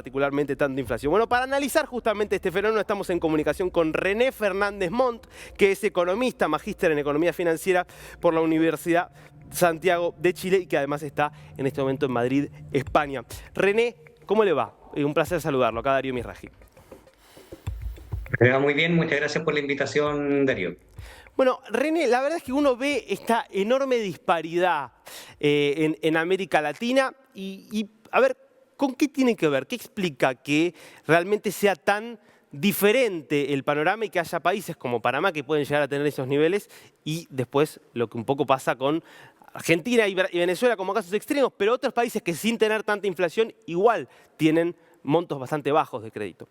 particularmente tanta inflación. Bueno, para analizar justamente este fenómeno estamos en comunicación con René Fernández Montt, que es economista, magíster en economía financiera por la Universidad Santiago de Chile y que además está en este momento en Madrid, España. René, ¿cómo le va? Un placer saludarlo. Acá Darío Misraji. Me va muy bien, muchas gracias por la invitación, Darío. Bueno, René, la verdad es que uno ve esta enorme disparidad en América Latina a ver, ¿con qué tiene que ver? ¿Qué explica que realmente sea tan diferente el panorama y que haya países como Panamá que pueden llegar a tener esos niveles y después lo que un poco pasa con Argentina y Venezuela como casos extremos, pero otros países que sin tener tanta inflación igual tienen montos bastante bajos de crédito?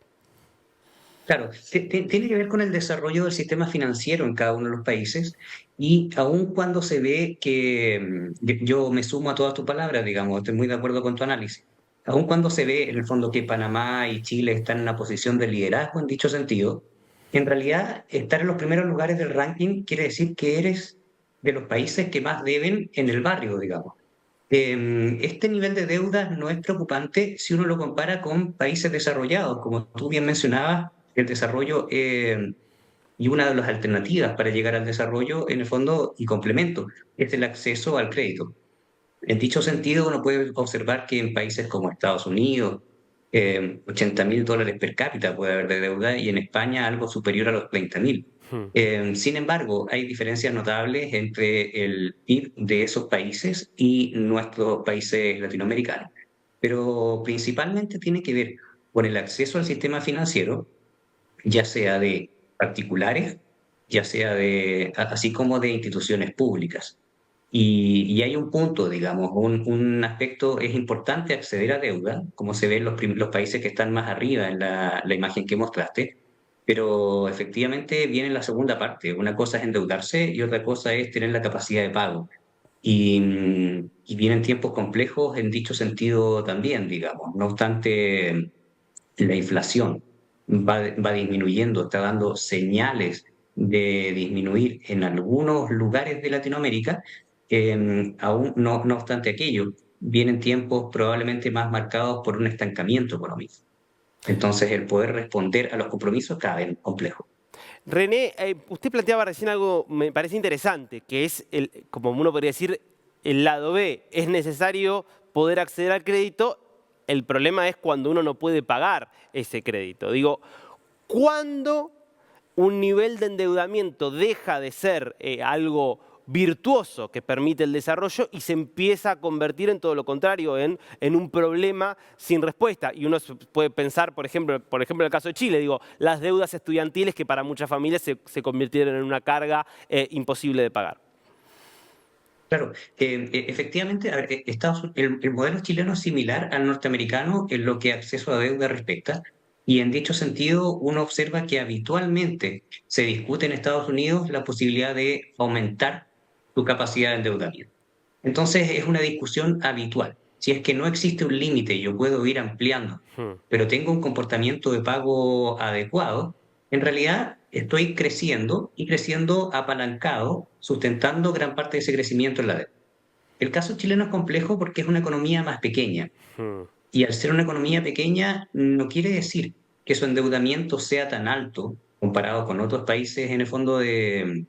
Claro, tiene que ver con el desarrollo del sistema financiero en cada uno de los países y aun cuando se ve que, yo me sumo a todas tus palabras, digamos, estoy muy de acuerdo con tu análisis, aun cuando se ve en el fondo que Panamá y Chile están en una posición de liderazgo en dicho sentido, en realidad estar en los primeros lugares del ranking quiere decir que eres de los países que más deben en el barrio, digamos. Este nivel de deuda no es preocupante si uno lo compara con países desarrollados. Como tú bien mencionabas, el desarrollo y una de las alternativas para llegar al desarrollo, en el fondo, y complemento, es el acceso al crédito. En dicho sentido, uno puede observar que en países como Estados Unidos, $80.000 per cápita puede haber de deuda y en España algo superior a los 30.000. Hmm. Sin embargo, hay diferencias notables entre el PIB de esos países y nuestros países latinoamericanos, pero principalmente tiene que ver con el acceso al sistema financiero, ya sea de particulares, ya sea así como de instituciones públicas. Y hay un punto, digamos, un aspecto, es importante acceder a deuda, como se ve en los países que están más arriba en la imagen que mostraste, pero efectivamente viene la segunda parte. Una cosa es endeudarse y otra cosa es tener la capacidad de pago. Y vienen tiempos complejos en dicho sentido también, digamos. No obstante, la inflación va disminuyendo, está dando señales de disminuir en algunos lugares de Latinoamérica. Aún no obstante aquello, vienen tiempos probablemente más marcados por un estancamiento económico. Entonces, el poder responder a los compromisos cada vez es complejo. René, usted planteaba recién algo, me parece interesante, que es, como uno podría decir, el lado B. Es necesario poder acceder al crédito, el problema es cuando uno no puede pagar ese crédito. Digo, ¿cuándo un nivel de endeudamiento deja de ser algo virtuoso que permite el desarrollo y se empieza a convertir en todo lo contrario, en un problema sin respuesta? Y uno puede pensar, por ejemplo, en el caso de Chile, digo, las deudas estudiantiles que para muchas familias se convirtieron en una carga imposible de pagar. Claro, efectivamente, a ver, el modelo chileno es similar al norteamericano en lo que acceso a deuda respecta, y en dicho sentido uno observa que habitualmente se discute en Estados Unidos la posibilidad de aumentar tu capacidad de endeudamiento. Entonces es una discusión habitual. Si es que no existe un límite, yo puedo ir ampliando, Hmm. pero tengo un comportamiento de pago adecuado, en realidad estoy creciendo y creciendo apalancado, sustentando gran parte de ese crecimiento en la deuda. El caso chileno es complejo porque es una economía más pequeña Hmm. y al ser una economía pequeña no quiere decir que su endeudamiento sea tan alto comparado con otros países en el fondo de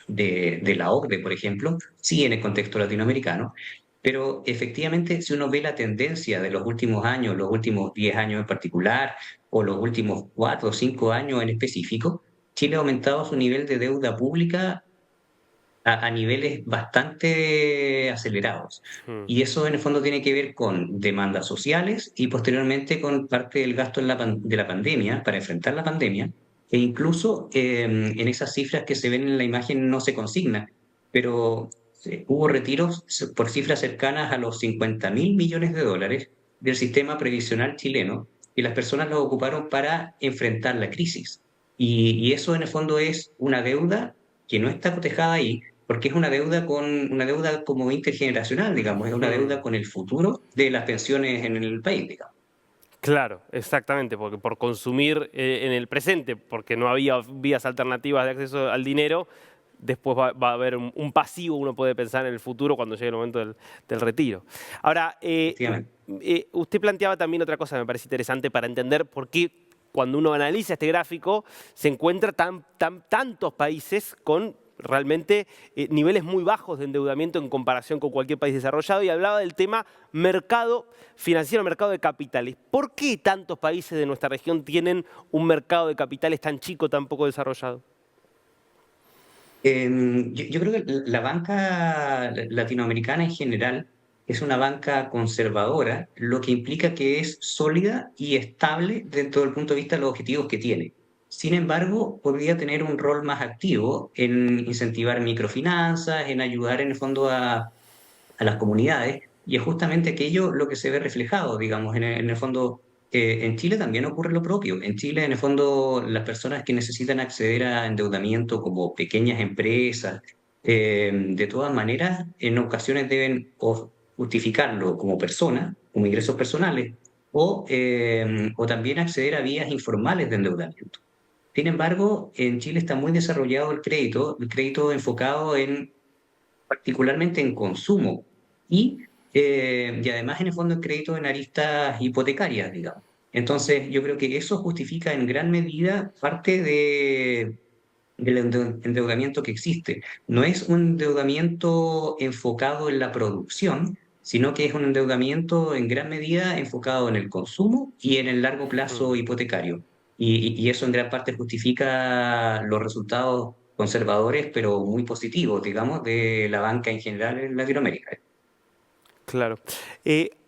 la OCDE, por ejemplo, sí en el contexto latinoamericano, pero efectivamente si uno ve la tendencia de los últimos años, los últimos 10 años en particular, o los últimos 4 o 5 años en específico, Chile ha aumentado su nivel de deuda pública a niveles bastante acelerados. Hmm. Y eso en el fondo tiene que ver con demandas sociales y posteriormente con parte del gasto de la pandemia, para enfrentar la pandemia, e incluso en esas cifras que se ven en la imagen no se consigna, pero hubo retiros por cifras cercanas a los 50.000 millones de dólares del sistema previsional chileno y las personas lo ocuparon para enfrentar la crisis. Y eso en el fondo es una deuda que no está cotejada ahí, porque es una deuda como intergeneracional, digamos, es una Hmm. deuda con el futuro de las pensiones en el país, digamos. Claro, exactamente, porque por consumir en el presente, porque no había vías alternativas de acceso al dinero, después va a haber un pasivo, uno puede pensar en el futuro cuando llegue el momento del retiro. Ahora, Efectivamente. usted planteaba también otra cosa que me parece interesante para entender por qué cuando uno analiza este gráfico se encuentra tantos países con realmente niveles muy bajos de endeudamiento en comparación con cualquier país desarrollado, y hablaba del tema mercado financiero, mercado de capitales. ¿Por qué tantos países de nuestra región tienen un mercado de capitales tan chico, tan poco desarrollado? Yo creo que la banca latinoamericana en general es una banca conservadora, lo que implica que es sólida y estable dentro del punto de vista de los objetivos que tiene. Sin embargo, podría tener un rol más activo en incentivar microfinanzas, en ayudar en el fondo a las comunidades, y es justamente aquello lo que se ve reflejado, digamos, en el fondo. En Chile también ocurre lo propio. En Chile, en el fondo, las personas que necesitan acceder a endeudamiento como pequeñas empresas, de todas maneras, en ocasiones deben o justificarlo como persona, como ingresos personales, o también acceder a vías informales de endeudamiento. Sin embargo, en Chile está muy desarrollado el crédito enfocado en particularmente en consumo y además en el fondo en crédito en aristas hipotecarias, digamos. Entonces, yo creo que eso justifica en gran medida parte del endeudamiento que existe. No es un endeudamiento enfocado en la producción, sino que es un endeudamiento en gran medida enfocado en el consumo y en el largo Mm. plazo hipotecario. Y eso en gran parte justifica los resultados conservadores, pero muy positivos, digamos, de la banca en general en Latinoamérica. Claro.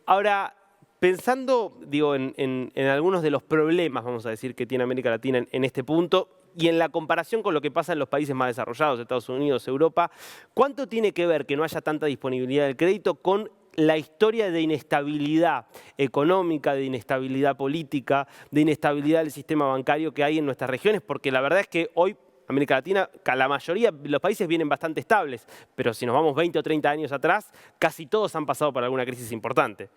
Ahora, pensando, digo, en algunos de los problemas, vamos a decir, que tiene América Latina en este punto, y en la comparación con lo que pasa en los países más desarrollados, Estados Unidos, Europa, ¿cuánto tiene que ver que no haya tanta disponibilidad del crédito con la historia de inestabilidad económica, de inestabilidad política, de inestabilidad del sistema bancario que hay en nuestras regiones? Porque la verdad es que hoy América Latina, la mayoría de los países vienen bastante estables, pero si nos vamos 20 o 30 años atrás, casi todos han pasado por alguna crisis importante.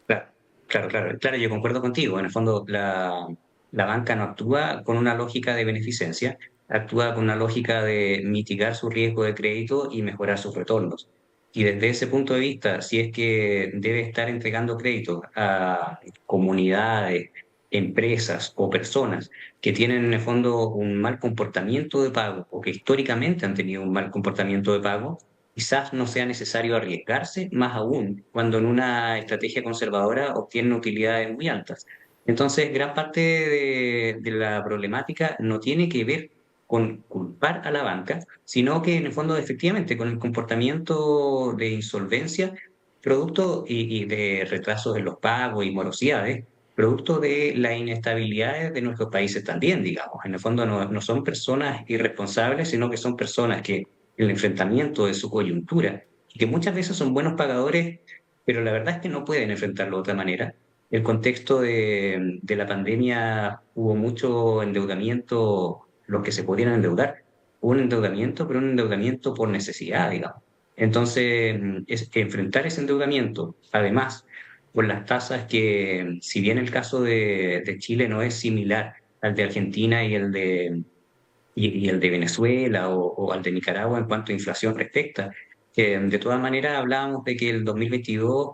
Claro, claro, yo concuerdo contigo. En el fondo, la banca no actúa con una lógica de beneficencia, actúa con una lógica de mitigar su riesgo de crédito y mejorar sus retornos. Y desde ese punto de vista, si es que debe estar entregando crédito a comunidades, empresas o personas que tienen en el fondo un mal comportamiento de pago o que históricamente han tenido un mal comportamiento de pago, quizás no sea necesario arriesgarse, más aún cuando en una estrategia conservadora obtienen utilidades muy altas. Entonces, gran parte de la problemática no tiene que ver con culpar a la banca, sino que en el fondo efectivamente con el comportamiento de insolvencia, producto y de retrasos en los pagos y morosidades, producto de las inestabilidades de nuestros países también, digamos. En el fondo no son personas irresponsables, sino que son personas que el enfrentamiento de su coyuntura, y que muchas veces son buenos pagadores, pero la verdad es que no pueden enfrentarlo de otra manera. El contexto de la pandemia hubo mucho endeudamiento, los que se podían endeudar, hubo un endeudamiento, pero un endeudamiento por necesidad, digamos. Entonces, es enfrentar ese endeudamiento, además, con las tasas que, si bien el caso de Chile no es similar al de Argentina y el de Venezuela o al de Nicaragua en cuanto a inflación respecta. De todas maneras, hablábamos de que el 2022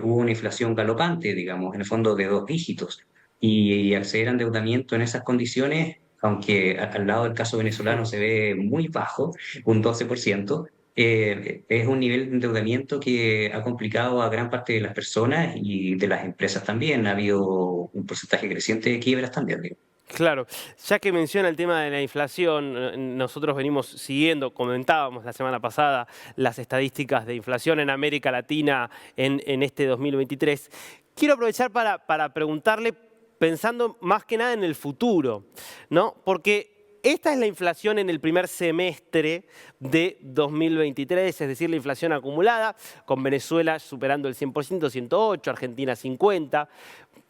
hubo una inflación galopante, digamos, en el fondo de dos dígitos, y acceder a endeudamiento en esas condiciones, aunque al lado del caso venezolano se ve muy bajo, un 12%, es un nivel de endeudamiento que ha complicado a gran parte de las personas y de las empresas también. Ha habido un porcentaje creciente de quiebras también, digo. Claro, ya que menciona el tema de la inflación, nosotros venimos siguiendo, comentábamos la semana pasada, las estadísticas de inflación en América Latina en este 2023. Quiero aprovechar para preguntarle, pensando más que nada en el futuro, ¿no? Porque esta es la inflación en el primer semestre de 2023, es decir, la inflación acumulada, con Venezuela superando el 100%, 108, Argentina 50%.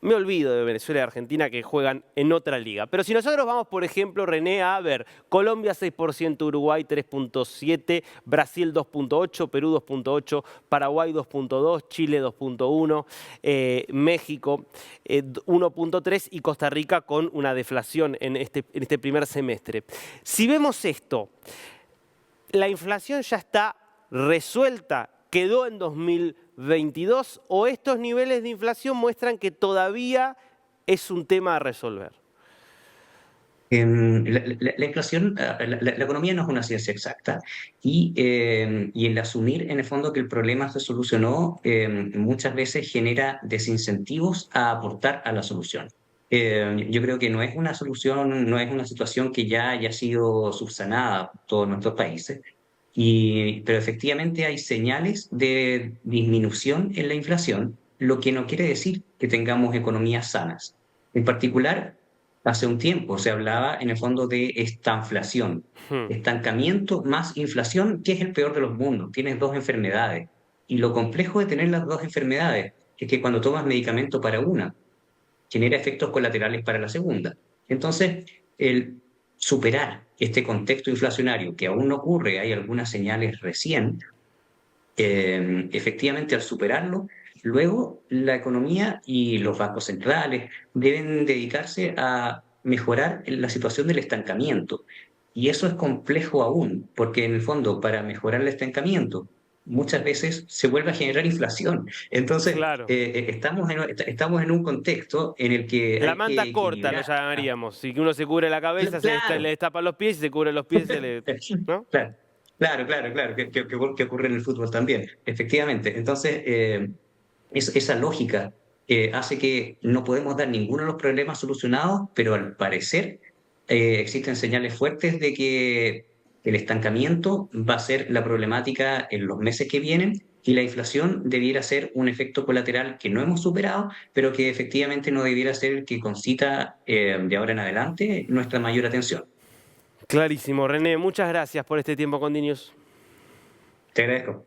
Me olvido de Venezuela y Argentina que juegan en otra liga. Pero si nosotros vamos, por ejemplo, René, a ver, Colombia 6%, Uruguay 3.7%, Brasil 2.8%, Perú 2.8%, Paraguay 2.2%, Chile 2.1%, México 1.3% y Costa Rica con una deflación en este primer semestre. Si vemos esto, ¿la inflación ya está resuelta? ¿Quedó en 2022? ¿O estos niveles de inflación muestran que todavía es un tema a resolver? La inflación, la economía no es una ciencia exacta y el asumir en el fondo que el problema se solucionó muchas veces genera desincentivos a aportar a la solución. Yo creo que no es una solución, no es una situación que ya haya sido subsanada por todos nuestros países, pero efectivamente hay señales de disminución en la inflación, lo que no quiere decir que tengamos economías sanas. En particular, hace un tiempo se hablaba en el fondo de estanflación, Hmm. estancamiento más inflación, que es el peor de los mundos. Tienes dos enfermedades. Y lo complejo de tener las dos enfermedades es que cuando tomas medicamento para una, genera efectos colaterales para la segunda. Entonces, el superar este contexto inflacionario, que aún no ocurre, hay algunas señales recién, efectivamente al superarlo, luego la economía y los bancos centrales deben dedicarse a mejorar la situación del estancamiento. Y eso es complejo aún, porque en el fondo, para mejorar el estancamiento, muchas veces se vuelve a generar inflación. Entonces, Claro. estamos en un contexto en el que La hay que manta corta lo equilibrar. llamaríamos. Si uno se cubre la cabeza, Claro, le destapa los pies, y se cubre los pies, se le... ¿no? claro, claro, que ocurre en el fútbol también, efectivamente. Entonces, esa lógica hace que no podemos dar ninguno de los problemas solucionados, pero al parecer existen señales fuertes de que el estancamiento va a ser la problemática en los meses que vienen y la inflación debiera ser un efecto colateral que no hemos superado, pero que efectivamente no debiera ser el que concita de ahora en adelante nuestra mayor atención. Clarísimo. René, muchas gracias por este tiempo con Dinius. Te agradezco.